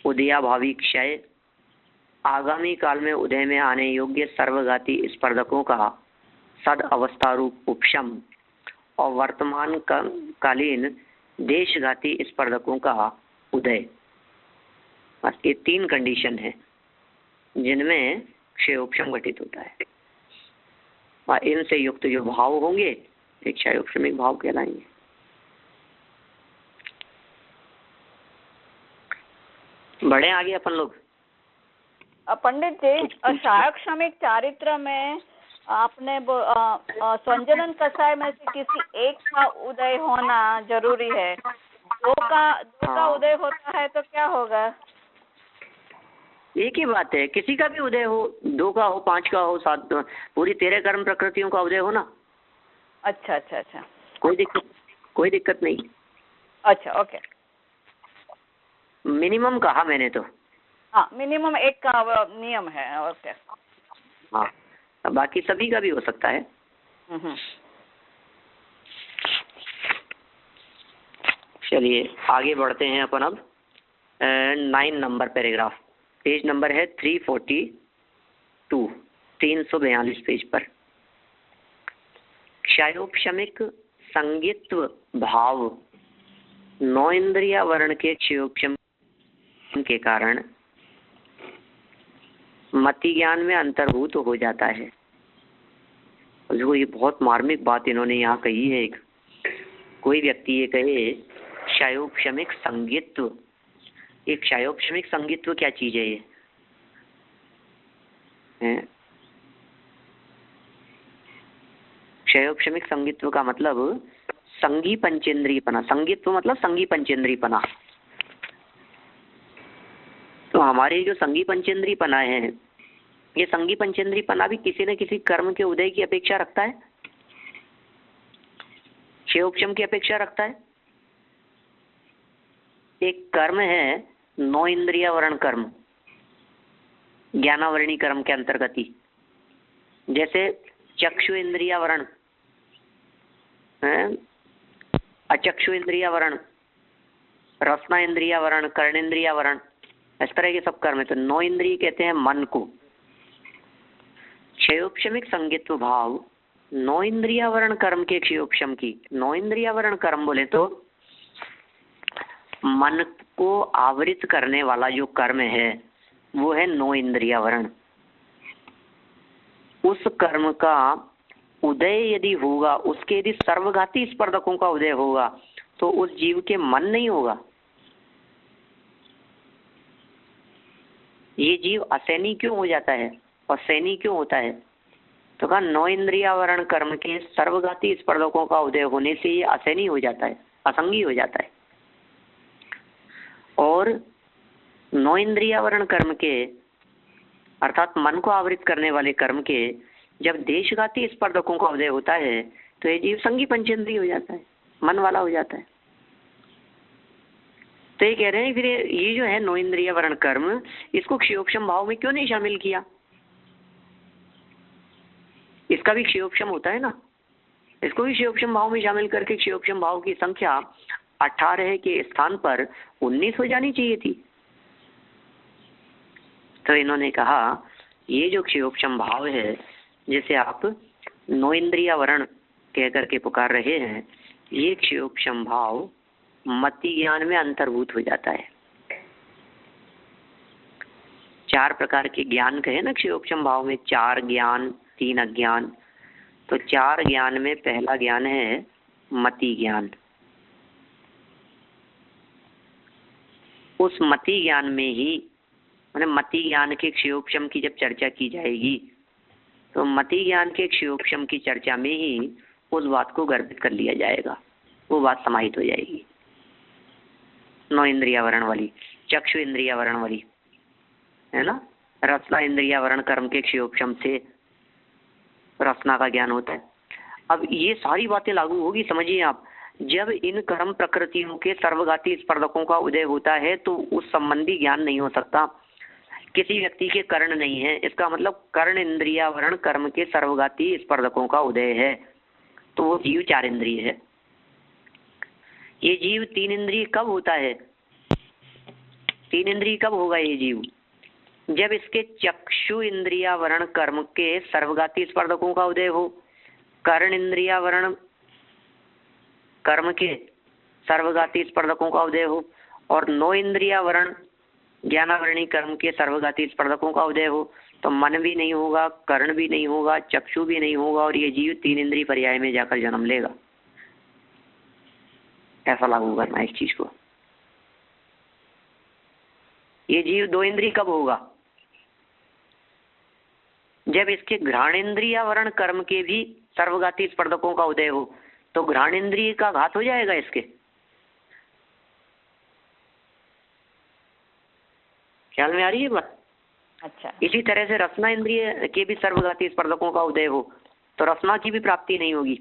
उदयाभावी क्षय, आगामी काल में उदय में आने योग्य सर्वघाती स्पर्धकों का सद अवस्था रूप उपशम और वर्तमान कालीन देशघाती स्पर्धकों का उदय, बस ये 3 कंडीशन है जिनमें क्षयोपशम घटित होता है। और इनसे युक्त जो भाव होंगे ये क्षयोपशमिक भाव कहलाएंगे। बढ़े आगे अपन लोग। पंडित जी, क्षयोपशमिक चारित्र में आपने संजनन कषाय में से किसी एक का उदय होना जरूरी है। दो का उदय होता है तो क्या होगा? एक ही बात है, किसी का भी उदय हो, 2 का हो, 5 का हो, 7, पूरी 13 कर्म प्रकृतियों का उदय हो ना। अच्छा अच्छा अच्छा, कोई दिक्कत नहीं। अच्छा, ओके। मिनिमम कहा मैंने तो। हाँ, मिनिमम 1 का नियम है। ओके। हाँ, बाकी सभी का भी हो सकता है। चलिए आगे बढ़ते हैं अपन अब 9 नंबर पैराग्राफ, पेज नंबर है 342, 342 पेज पर। क्षयोपशमिक संगित्व भाव 9 इंद्रिया वर्ण के क्षयोपशम के कारण मति ज्ञान में अंतर्भूत हो जाता है। जो ये बहुत मार्मिक बात इन्होंने यहाँ कही है। कोई व्यक्ति ये कहे क्षयोपशमिक संगित्व, एक क्षयोपशमिक संगित्व क्या चीज है? ये क्षयोपशमिक संगित्व का मतलब संगी पंचेंद्रियपना। संगित्व मतलब संगी पंचेंद्रियपना। तो हमारे जो संगी पंचेंद्रियपना है, ये संगी पंचेंद्रियपना भी किसी न किसी कर्म के उदय की अपेक्षा रखता है, क्षयोपशम की अपेक्षा रखता है। एक कर्म है 9 इंद्रिया वर्ण कर्म, ज्ञानावरणी कर्म के अंतर्गत ही, जैसे चक्षु इंद्रिया वर्ण, अचक्षु इंद्रिया वर्ण, रसना इंद्रिया वर्ण, कर्णेंद्रिया वर्ण, इस तरह के सब कर्म है। तो 9 इंद्रिय कहते हैं मन को। क्षयोपशमिक संगित्व भाव 9 इंद्रिया वर्ण कर्म के क्षयोपशम की। 9 इंद्रिया वर्ण कर्म बोले तो मन को आवृत करने वाला जो कर्म है वो है 9 इंद्रिया वर्ण। उस कर्म का उदय यदि होगा, उसके यदि सर्वघाती स्पर्धकों का उदय होगा तो उस जीव के मन नहीं होगा। ये जीव असैनी क्यों हो जाता है और सैनी क्यों होता है? तो कहा 9 इंद्रिया वर्ण कर्म के सर्वघाती स्पर्धकों का उदय होने से ये असैनी हो जाता है, असंगी हो जाता है। और 9 इंद्रिया वर्ण कर्म के अर्थात मन को आवृत करने वाले कर्म के जब देशघाती स्पर्धकों का उदय होता है तो ये जीव संगी पंचेंद्रिय हो जाता है, मन वाला हो जाता है। तो ये कह रहे हैं फिर ये जो है 9 इंद्रिय वर्ण कर्म, इसको क्षयोपशम भाव में क्यों नहीं शामिल किया? इसका भी क्षयोपशम होता है ना, इसको भी क्षयोपशम भाव में शामिल करके क्षयोपशम भाव की संख्या 18 के स्थान पर 19 हो जानी चाहिए थी। तो इन्होंने कहा ये जो क्षयोपशम भाव है, जिसे आप 9 इंद्रिया वर्ण कह करके पुकार रहे हैं, ये क्षयोपशम भाव मति ज्ञान में अंतर्भूत हो जाता है। 4 प्रकार के ज्ञान कहे ना क्षयोपशम भाव में, 4 ज्ञान 3 अज्ञान। तो 4 ज्ञान में पहला ज्ञान है मति ज्ञान। उस मति ज्ञान में ही मैंने मति ज्ञान के क्षयोपशम की जब चर्चा की जाएगी तो मति ज्ञान के क्षयोपशम की चर्चा में ही उस बात को गर्भित कर लिया जाएगा, वो बात समाहित हो जाएगी। 9 इंद्रियावरण वाली, चक्षु इंद्रियावरण वाली, है ना। रसना इंद्रियावरण कर्म के क्षयोपशम से रसना का ज्ञान होता है। अब ये सारी बातें लागू होगी, समझिए आप, जब इन कर्म प्रकृतियों के सर्वघाती स्पर्धकों का उदय होता है तो उस संबंधी ज्ञान नहीं हो सकता। किसी व्यक्ति के कर्ण नहीं है, इसका मतलब कर्ण इंद्रियावरण कर्म के सर्वघाती स्पर्धकों का उदय है, तो वो जीव 4 इंद्रिय है। ये जीव 3 इंद्रिय कब होता है? 3 इंद्रिय कब होगा ये जीव? जब इसके चक्षु इंद्रियावरण कर्म के सर्वघाती स्पर्धकों का उदय हो, कर्ण इंद्रियावरण कर्म के सर्वघाती स्पर्धकों का उदय हो, और 9 इंद्रियावरण ज्ञानावरणी कर्म के सर्वघाती स्पर्धकों का उदय हो, तो मन भी नहीं होगा, कर्ण भी नहीं होगा, चक्षु भी नहीं होगा, और ये जीव 3 इंद्रिय पर्याय में जाकर जन्म लेगा। ऐसा लागू करना इस चीज को। ये जीव 2 इंद्रिय कब होगा? जब इसके घ्राणेन्द्रियावरण कर्म के भी सर्वघाती स्पर्धकों का उदय हो, तो घ्राणेन्द्रिय का घात हो जाएगा इसके। ख्याल में आ रही है बात? अच्छा। इसी तरह से रसना इंद्रिय के भी सर्वघाती स्पर्धकों का उदय हो तो रसना की भी प्राप्ति नहीं होगी।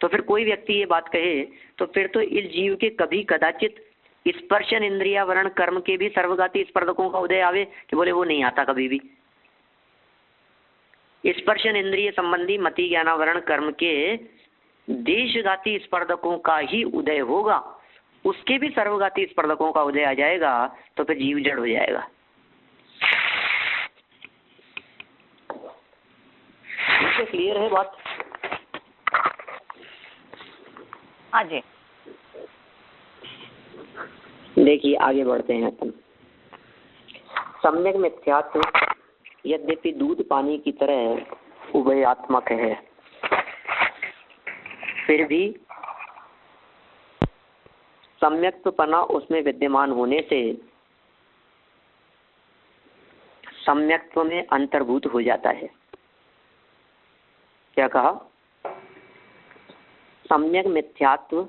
तो फिर कोई व्यक्ति ये बात कहे तो फिर तो इस जीव के कभी कदाचित स्पर्शन इंद्रियावरण कर्म के भी सर्वघाती स्पर्धकों का उदय आवे, कि बोले वो नहीं आता कभी भी। स्पर्शन इंद्रिय संबंधी मति ज्ञानावरण कर्म के देशघाती स्पर्धकों का ही उदय होगा, उसके भी सर्वघाती स्पर्धकों का उदय आ जाएगा, तो फिर जीव जड़ हो जाएगा। क्लियर है बात? हाँ जी। देखिए आगे बढ़ते हैं अपन। सम्यक मिथ्यात्व यद्यपि दूध पानी की तरह उभयात्मक है, फिर भी सम्यक्त्वपना उसमें विद्यमान होने से सम्यक्त्व में अंतर्भूत हो जाता है। क्या कहा? सम्यक मिथ्यात्व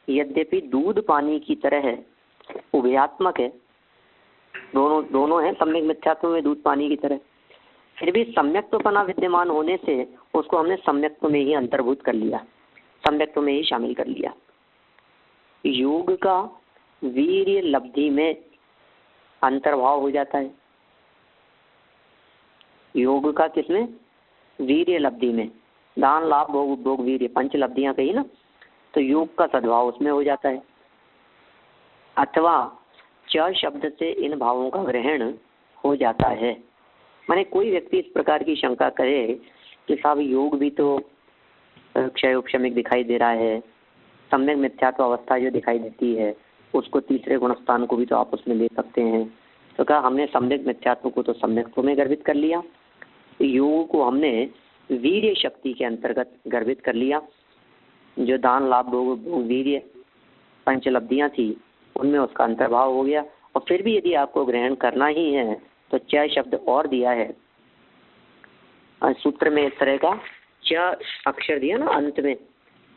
यद्यपि दूध पानी की तरह है, उभयात्मक है, दोनों है, सम्यक मिथ्यात्व में दूध पानी की तरह, फिर भी सम्यक्त्वपना विद्यमान होने से उसको हमने सम्यक्त्व में ही अंतर्भूत कर लिया, सम्यक्त्व में ही शामिल कर लिया। योग का वीर्य लब्धि में अंतर्भाव हो जाता है। योग का किसमें? वीर्य लब्धि में। दान लाभ भोग उपभोग वीर्य 5 लब्धियां कही ना, तो योग का सद्भाव उसमें हो जाता है। अथवा च शब्द से इन भावों का ग्रहण हो जाता है। माने कोई व्यक्ति इस प्रकार की शंका करे कि साहब योग भी तो क्षयोपशमिक दिखाई दे रहा है, सम्यक मिथ्यात्व अवस्था जो दिखाई देती है उसको तीसरे गुणस्थान को भी तो आप उसमें ले सकते हैं। तो कहा हमने सम्यक मिथ्यात्व को तो सम्यक्त्व में गर्भित कर लिया, योग को हमने वीर्य शक्ति के अंतर्गत गर्भित कर लिया। जो दान लाभ भोग वीर्य 5 लब्धियां थी उनमें उसका अंतर्भाव हो गया। और फिर भी यदि आपको ग्रहण करना ही है तो च शब्द और दिया है सूत्र में, इस तरह का च अक्षर दिया ना अंत में,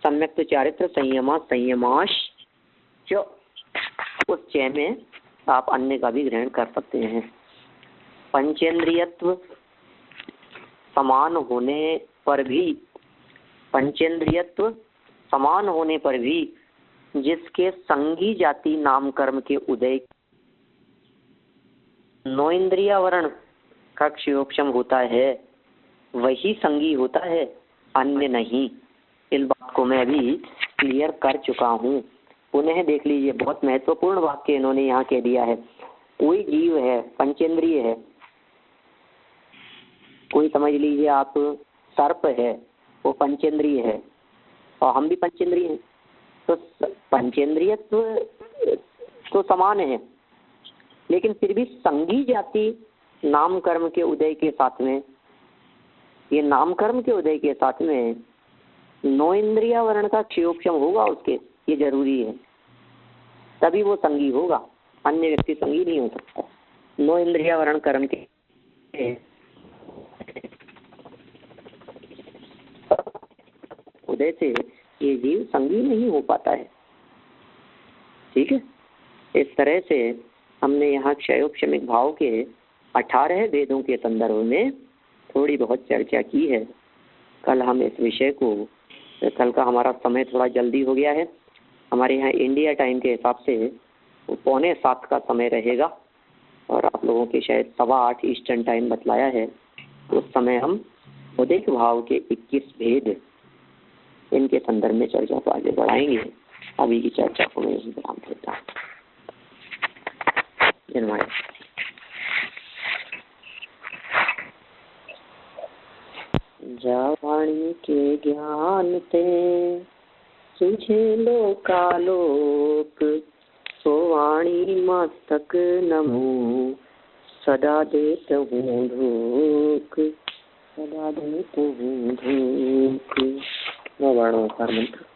सम्यक चारित्र संयमा संयमाश च, उस च में आप अन्य का भी ग्रहण कर सकते हैं। पंचेंद्रियत्व समान होने पर भी, पंचेंद्रियत्व समान होने पर भी जिसके संगी जाति नाम कर्म के उदय 9 इंद्रियावरण का क्षयोपशम होता है वही संगी होता है, अन्य नहीं। इस बात को मैं अभी क्लियर कर चुका हूँ। पुनः देख लीजिए, बहुत महत्वपूर्ण वाक्य इन्होंने यहाँ कह दिया है। कोई जीव है पंचेंद्रिय है, कोई समझ लीजिए आप सर्प है, वो पंचेंद्रिय है और हम भी पंचेंद्रिय हैं, तो पंचेंद्रियत्व तो समान है, लेकिन फिर भी संगी जाति नाम कर्म के उदय के साथ में, ये नाम कर्म के उदय के साथ में 9 इंद्रियावरण का क्षयोपशम होगा उसके, ये जरूरी है, तभी वो संगी होगा, अन्य व्यक्ति संगी नहीं हो सकता। मनों इंद्रिया वर्ण कर्म के उदय से ये जीव संगी नहीं हो पाता है। ठीक है, इस तरह से हमने यहाँ क्षयोपशमिक भाव के 18 भेदों के संदर्भ में थोड़ी बहुत चर्चा की है। कल हम इस विषय को, कल का हमारा समय थोड़ा जल्दी हो गया है, हमारे यहाँ इंडिया टाइम के हिसाब से 6:45 का समय रहेगा और आप लोगों के शायद 8:15 ईस्टर्न टाइम बतलाया है। उस समय हम उदित भाव के 21 भेद इनके संदर्भ में चर्चा को आगे बढ़ाएंगे। अभी की चर्चा को मैं यही विराम देता हूँ। धन्यवाद। जा वाणी के ज्ञान ते तुझे लोकालोक, सो वाणी मस्तक नमो सदा देत हूँ धूक, सदा देत हूँ धूक। वर्णों का मंत्र।